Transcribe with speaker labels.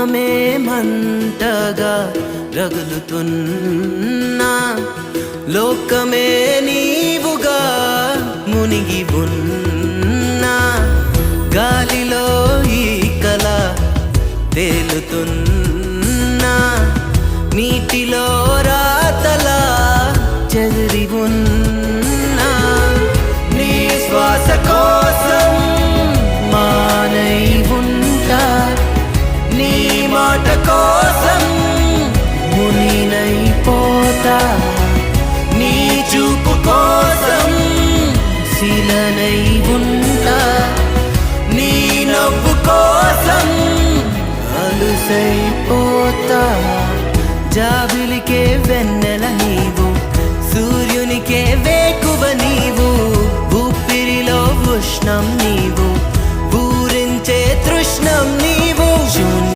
Speaker 1: సింహమే మంటగా రగులుతున్నా లోకమే నీవుగా మునిగి ఉన్నా గాలిలో ఈ కల తేలుతున్నా నీటిలో రాతలా చెదిరి ఉన్నా నీ శ్వాస కోసం మానై ఉంటా నీ మాట కోసం మునినైపోతా నీ చూపు కోసం శిలనై ఉంటా నీ నవ్వు కోసం అలుసైపోతా జాబిలికే వెన్నెల నీవు సూర్యునికే వేకువ నీవు ఊపిరిలో ఉష్ణం నీవు ఊరించే తృష్ణం నీవు